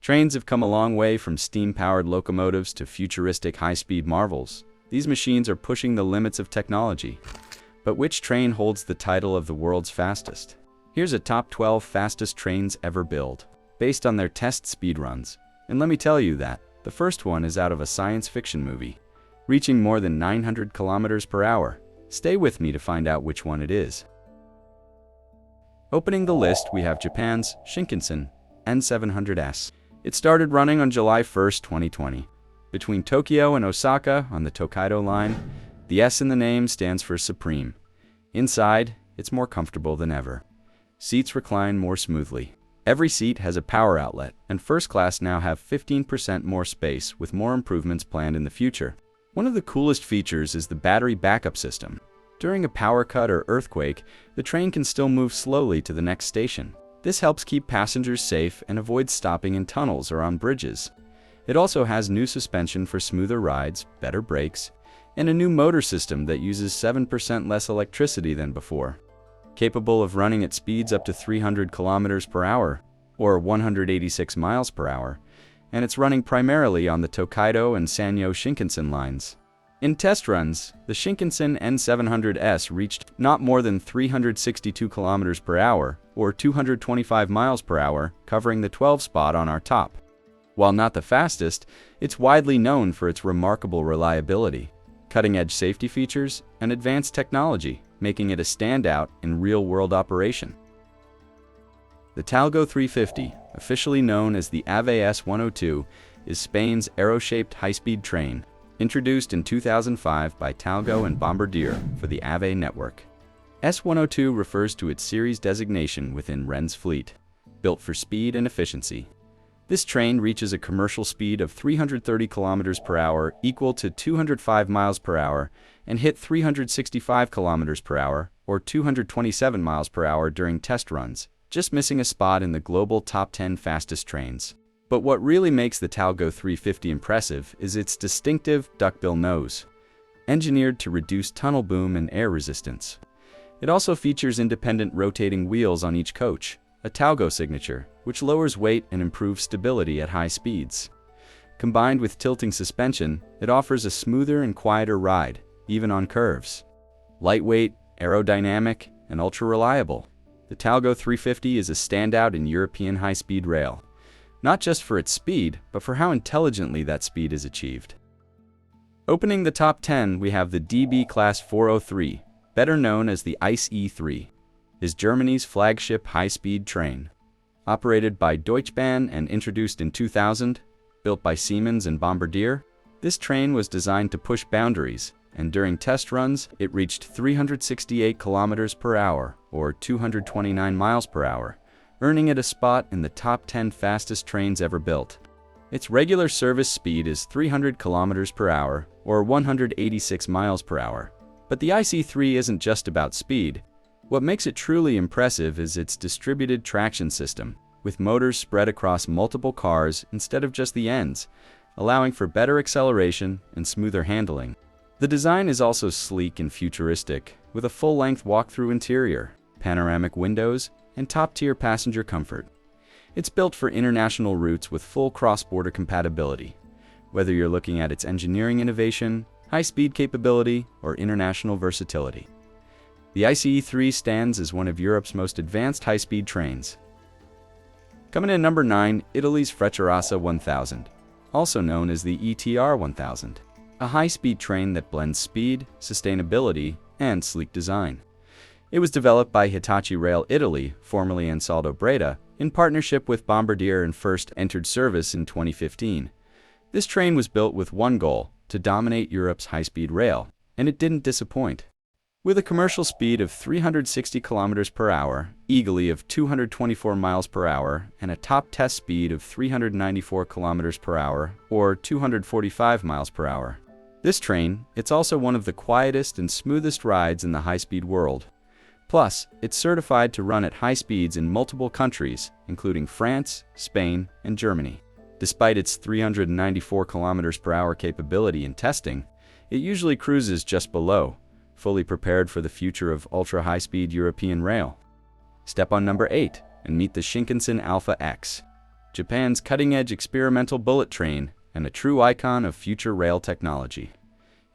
Trains have come a long way from steam-powered locomotives to futuristic high-speed marvels. These machines are pushing the limits of technology. But which train holds the title of the world's fastest? Here's a top 12 fastest trains ever built, based on their test speed runs. And let me tell you that the first one is out of a science fiction movie, reaching more than 900 kilometers per hour. Stay with me to find out which one it is. Opening the list, we have Japan's Shinkansen N700S. It started running on July 1, 2020. Between Tokyo and Osaka on the Tokaido line, the S in the name stands for Supreme. Inside, it's more comfortable than ever. Seats recline more smoothly. Every seat has a power outlet, and first class now have 15% more space with more improvements planned in the future. One of the coolest features is the battery backup system. During a power cut or earthquake, the train can still move slowly to the next station. This helps keep passengers safe and avoid stopping in tunnels or on bridges. It also has new suspension for smoother rides, better brakes, and a new motor system that uses 7% less electricity than before. Capable of running at speeds up to 300 kilometers per hour, or 186 miles per hour, and it's running primarily on the Tokaido and Sanyo Shinkansen lines. In test runs, the Shinkansen N700S reached not more than 362 kilometers per hour, or 225 miles per hour, covering the 12 spot on our top. While not the fastest, it's widely known for its remarkable reliability, cutting-edge safety features, and advanced technology, making it a standout in real-world operation. The Talgo 350, officially known as the AVE S102, is Spain's arrow-shaped high-speed train, introduced in 2005 by Talgo and Bombardier for the AVE network. S102 refers to its series designation within Rennes fleet, built for speed and efficiency. This train reaches a commercial speed of 330 kilometers per hour, equal to 205 miles per hour, and hit 365 kilometers per hour, or 227 miles per hour during test runs, just missing a spot in the global top 10 fastest trains. But what really makes the Talgo 350 impressive is its distinctive duckbill nose, engineered to reduce tunnel boom and air resistance. It also features independent rotating wheels on each coach, a Talgo signature, which lowers weight and improves stability at high speeds. Combined with tilting suspension, it offers a smoother and quieter ride, even on curves. Lightweight, aerodynamic, and ultra-reliable, the Talgo 350 is a standout in European high-speed rail, not just for its speed, but for how intelligently that speed is achieved. Opening the top 10, we have the DB Class 403, better known as the ICE E3. Is Germany's flagship high-speed train. Operated by Deutsche Bahn and introduced in 2000, built by Siemens and Bombardier, this train was designed to push boundaries, and during test runs, it reached 368 kilometers per hour, or 229 miles per hour, earning it a spot in the top 10 fastest trains ever built. Its regular service speed is 300 kilometers per hour, or 186 miles per hour. But the IC3 isn't just about speed. What makes it truly impressive is its distributed traction system, with motors spread across multiple cars instead of just the ends, allowing for better acceleration and smoother handling. The design is also sleek and futuristic, with a full-length walk-through interior, panoramic windows, and top-tier passenger comfort. It's built for international routes with full cross-border compatibility, whether you're looking at its engineering innovation, high-speed capability, or international versatility. The ICE3 stands as one of Europe's most advanced high-speed trains. Coming in number 9, Italy's Frecciarossa 1000, also known as the ETR 1000, a high-speed train that blends speed, sustainability, and sleek design. It was developed by Hitachi Rail Italy, formerly Ansaldo Breda, in partnership with Bombardier and first entered service in 2015. This train was built with one goal, to dominate Europe's high-speed rail, and it didn't disappoint. With a commercial speed of 360 kilometers per hour, eagly of 224 miles per hour, and a top test speed of 394 kilometers per hour, or 245 miles per hour. This train, it's also one of the quietest and smoothest rides in the high-speed world. Plus, it's certified to run at high speeds in multiple countries, including France, Spain, and Germany. Despite its 394 kilometers per hour capability in testing, it usually cruises just below, fully prepared for the future of ultra-high-speed European rail. Step on number 8 and meet the Shinkansen Alpha X. Japan's cutting-edge experimental bullet train and a true icon of future rail technology.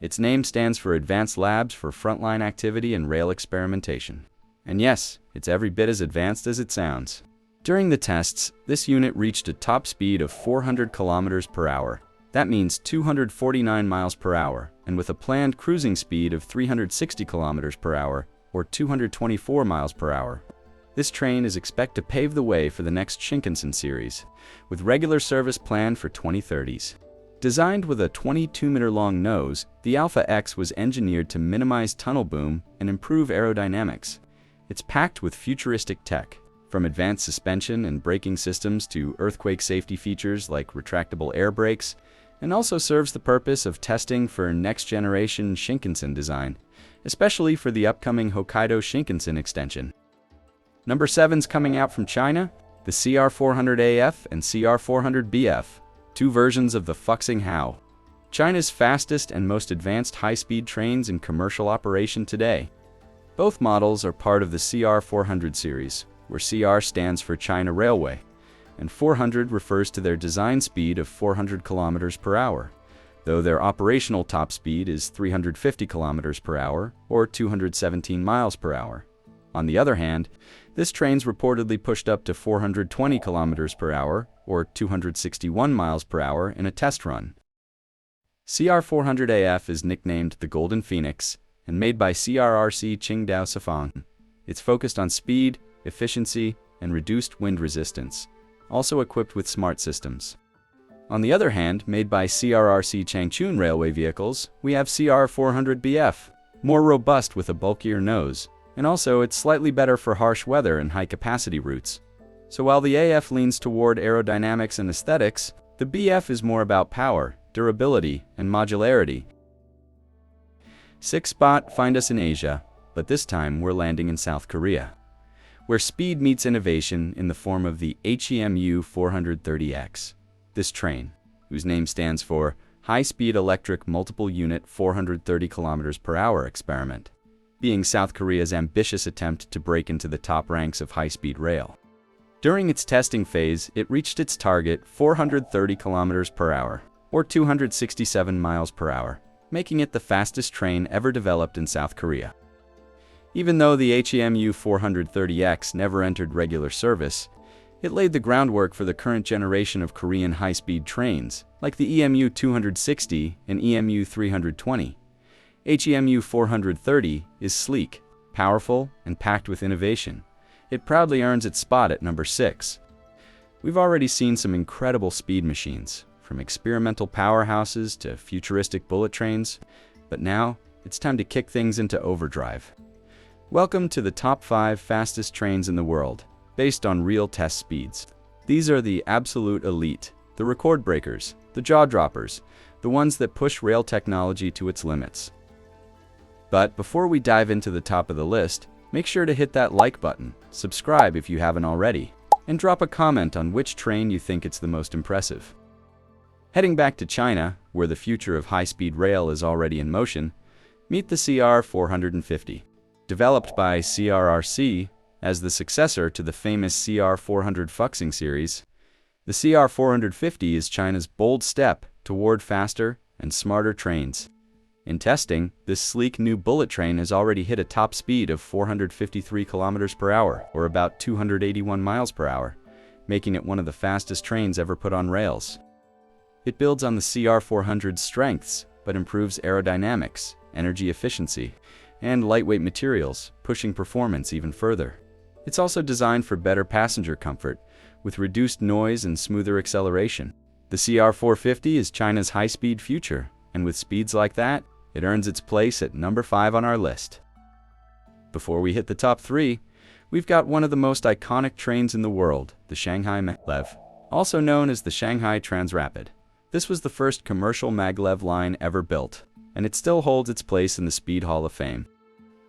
Its name stands for Advanced Labs for Frontline Activity and Rail Experimentation. And yes, it's every bit as advanced as it sounds. During the tests, this unit reached a top speed of 400 kilometers per hour. That means 249 miles per hour, and with a planned cruising speed of 360 kilometers per hour, or 224 miles per hour. This train is expected to pave the way for the next Shinkansen series, with regular service planned for 2030s. Designed with a 22-meter-long nose, the Alpha X was engineered to minimize tunnel boom and improve aerodynamics. It's packed with futuristic tech, from advanced suspension and braking systems to earthquake safety features like retractable air brakes, and also serves the purpose of testing for next-generation Shinkansen design, especially for the upcoming Hokkaido Shinkansen extension. Number 7's coming out from China, the CR400AF and CR400BF, two versions of the Fuxing Hao, China's fastest and most advanced high-speed trains in commercial operation today. Both models are part of the CR400 series, where CR stands for China Railway, and 400 refers to their design speed of 400 kilometers per hour, though their operational top speed is 350 kilometers per hour or 217 miles per hour. On the other hand, this train's reportedly pushed up to 420 kilometers per hour or 261 miles per hour in a test run. CR400AF is nicknamed the Golden Phoenix and made by CRRC Qingdao Sifang. It's focused on speed, efficiency, and reduced wind resistance, also equipped with smart systems. On the other hand, made by CRRC Changchun Railway Vehicles, we have CR400BF, more robust with a bulkier nose, and also it's slightly better for harsh weather and high-capacity routes. So while the AF leans toward aerodynamics and aesthetics, the BF is more about power, durability, and modularity. 6th spot, find us in Asia, but this time we're landing in South Korea, where speed meets innovation in the form of the HEMU 430X. This train, whose name stands for High-Speed Electric Multiple Unit 430 km per hour experiment, being South Korea's ambitious attempt to break into the top ranks of high-speed rail. During its testing phase, it reached its target 430 km per hour, or 267 miles per hour, making it the fastest train ever developed in South Korea. Even though the HEMU 430X never entered regular service, it laid the groundwork for the current generation of Korean high-speed trains, like the EMU 260 and EMU 320. HEMU 430 is sleek, powerful, and packed with innovation. It proudly earns its spot at number 6. We've already seen some incredible speed machines, from experimental powerhouses to futuristic bullet trains, but now it's time to kick things into overdrive. Welcome to the top 5 fastest trains in the world, based on real test speeds. These are the absolute elite, the record breakers, the jaw droppers, the ones that push rail technology to its limits. But before we dive into the top of the list, make sure to hit that like button, subscribe if you haven't already, and drop a comment on which train you think it's the most impressive. Heading back to China, where the future of high-speed rail is already in motion, meet the CR450. Developed by CRRC as the successor to the famous CR400 Fuxing series, the CR450 is China's bold step toward faster and smarter trains. In testing, this sleek new bullet train has already hit a top speed of 453 km per hour, or about 281 miles per hour, making it one of the fastest trains ever put on rails. It builds on the CR400's strengths, but improves aerodynamics, energy efficiency, and lightweight materials, pushing performance even further. It's also designed for better passenger comfort, with reduced noise and smoother acceleration. The CR450 is China's high-speed future, and with speeds like that, it earns its place at number 5 on our list. Before we hit the top 3, we've got one of the most iconic trains in the world, the Shanghai Maglev, also known as the Shanghai Transrapid. This was the first commercial maglev line ever built, and it still holds its place in the Speed Hall of Fame.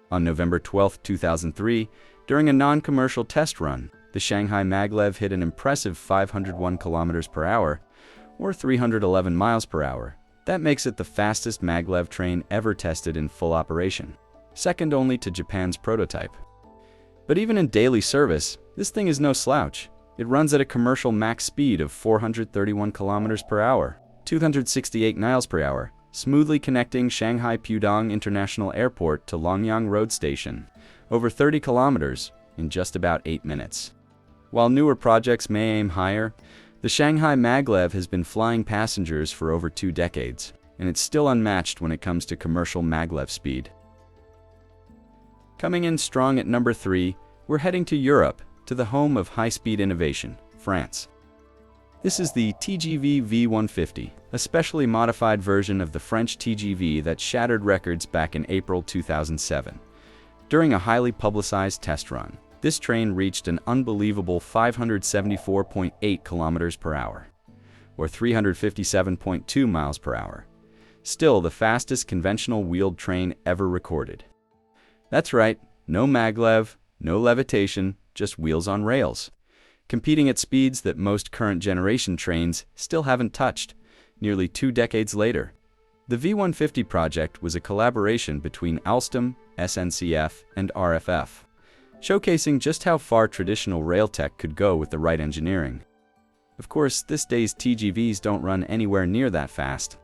On November 12, 2003, during a non-commercial test run, the Shanghai Maglev hit an impressive 501 km per hour, or 311 miles per hour. That makes it the fastest maglev train ever tested in full operation, second only to Japan's prototype. But even in daily service, this thing is no slouch. It runs at a commercial max speed of 431 kilometers per hour, 268 miles per hour, smoothly connecting Shanghai Pudong International Airport to Longyang Road Station, over 30 kilometers, in just about 8 minutes. While newer projects may aim higher, the Shanghai Maglev has been flying passengers for over 2 decades, and it's still unmatched when it comes to commercial maglev speed. Coming in strong at number 3, we're heading to Europe, to the home of high-speed innovation, France. This is the TGV V150, a specially modified version of the French TGV that shattered records back in April 2007. During a highly publicized test run, this train reached an unbelievable 574.8 kilometers per hour, or 357.2 miles per hour. Still the fastest conventional wheeled train ever recorded. That's right, no maglev, no levitation, just wheels on rails, competing at speeds that most current generation trains still haven't touched, nearly 2 decades later. The V150 project was a collaboration between Alstom, SNCF, and RFF, showcasing just how far traditional rail tech could go with the right engineering. Of course, this day's TGVs don't run anywhere near that fast.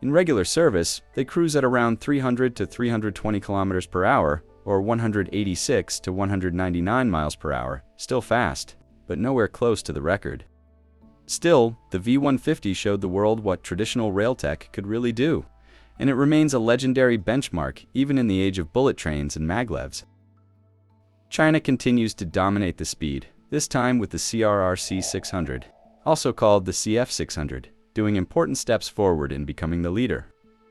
In regular service, they cruise at around 300 to 320 kilometers per hour, or 186 to 199 miles per hour, still fast, but nowhere close to the record. Still, the V150 showed the world what traditional rail tech could really do, and it remains a legendary benchmark even in the age of bullet trains and maglevs. China continues to dominate the speed, this time with the CRRC 600, also called the CF 600, doing important steps forward in becoming the leader.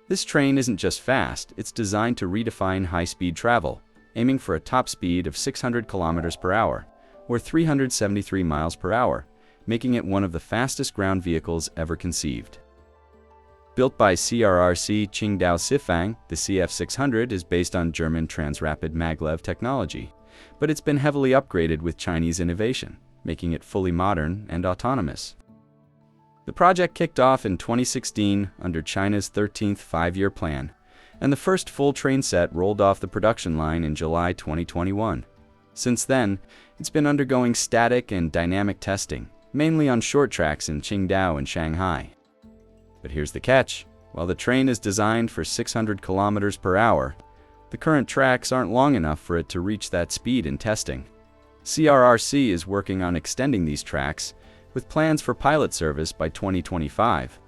This train isn't just fast, it's designed to redefine high-speed travel, aiming for a top speed of 600 kilometers per hour, or 373 miles per hour, making it one of the fastest ground vehicles ever conceived. Built by CRRC Qingdao Sifang, the CF 600 is based on German transrapid maglev technology, but it's been heavily upgraded with Chinese innovation, making it fully modern and autonomous. The project kicked off in 2016 under China's 13th five-year plan, and the first full train set rolled off the production line in July 2021. Since then, it's been undergoing static and dynamic testing, mainly on short tracks in Qingdao and Shanghai. But here's the catch. While the train is designed for 600 kilometers per hour, the current tracks aren't long enough for it to reach that speed in testing. CRRC is working on extending these tracks, with plans for pilot service by 2025.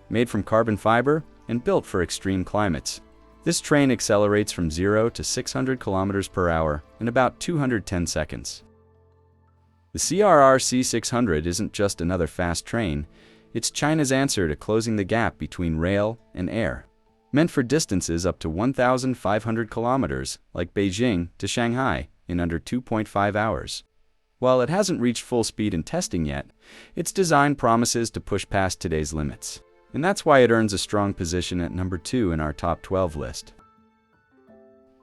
Made from carbon fiber and built for extreme climates, this train accelerates from 0 to 600 kilometers per hour in about 210 seconds. The CRRC 600 isn't just another fast train, it's China's answer to closing the gap between rail and air. Meant for distances up to 1,500 kilometers, like Beijing to Shanghai, in under 2.5 hours. While it hasn't reached full speed in testing yet, its design promises to push past today's limits. And that's why it earns a strong position at number 2 in our top 12 list.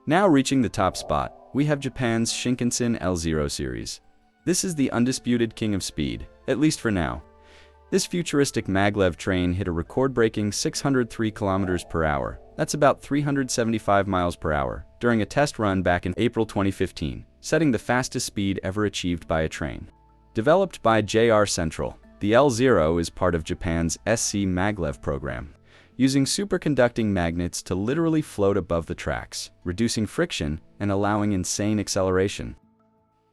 Now reaching the top spot, we have Japan's Shinkansen L0 series. This is the undisputed king of speed, at least for now. This futuristic maglev train hit a record-breaking 603 kilometers per hour, that's about 375 miles per hour, during a test run back in April 2015, setting the fastest speed ever achieved by a train. Developed by JR Central, the L0 is part of Japan's SC Maglev program, using superconducting magnets to literally float above the tracks, reducing friction and allowing insane acceleration.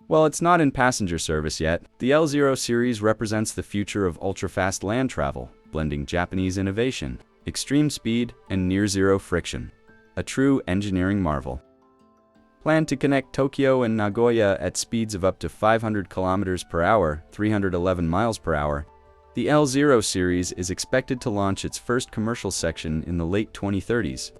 While it's not in passenger service yet, the L0 series represents the future of ultra-fast land travel, blending Japanese innovation, extreme speed, and near-zero friction. A true engineering marvel. Planned to connect Tokyo and Nagoya at speeds of up to 500 kilometers per hour, 311 miles per hour, the L0 series is expected to launch its first commercial section in the late 2030s.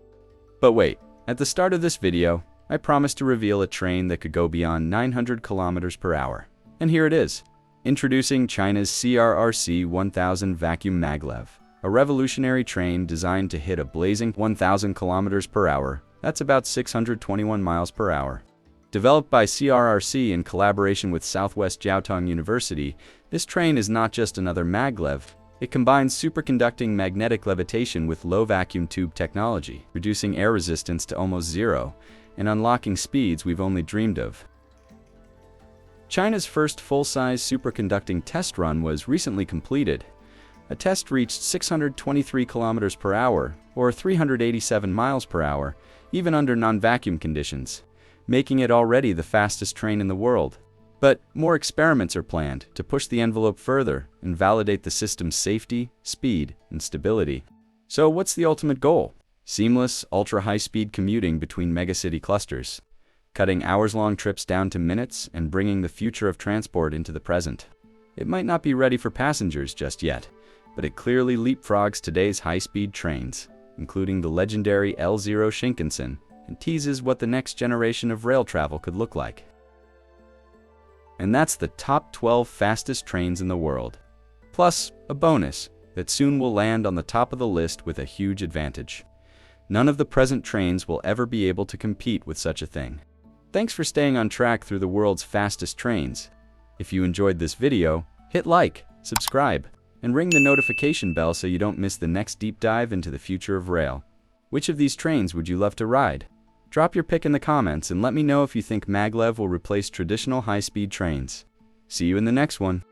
But wait, at the start of this video, I promised to reveal a train that could go beyond 900 kilometers per hour. And here it is. Introducing China's CRRC 1000 Vacuum Maglev, a revolutionary train designed to hit a blazing 1000 kilometers per hour. That's about 621 miles per hour. Developed by CRRC in collaboration with Southwest Jiaotong University, this train is not just another maglev. It combines superconducting magnetic levitation with low vacuum tube technology, reducing air resistance to almost zero and unlocking speeds we've only dreamed of. China's first full-size superconducting test run was recently completed. A test reached 623 kilometers per hour, or 387 miles per hour, even under non-vacuum conditions, making it already the fastest train in the world. But more experiments are planned to push the envelope further and validate the system's safety, speed, and stability. So what's the ultimate goal? Seamless, ultra-high-speed commuting between megacity clusters, cutting hours-long trips down to minutes and bringing the future of transport into the present. It might not be ready for passengers just yet, but it clearly leapfrogs today's high-speed trains, including the legendary L0 Shinkansen, and teases what the next generation of rail travel could look like. And that's the top 12 fastest trains in the world. Plus, a bonus that soon will land on the top of the list with a huge advantage. None of the present trains will ever be able to compete with such a thing. Thanks for staying on track through the world's fastest trains. If you enjoyed this video, hit like, subscribe, and ring the notification bell so you don't miss the next deep dive into the future of rail. Which of these trains would you love to ride? Drop your pick in the comments and let me know if you think maglev will replace traditional high-speed trains. See you in the next one.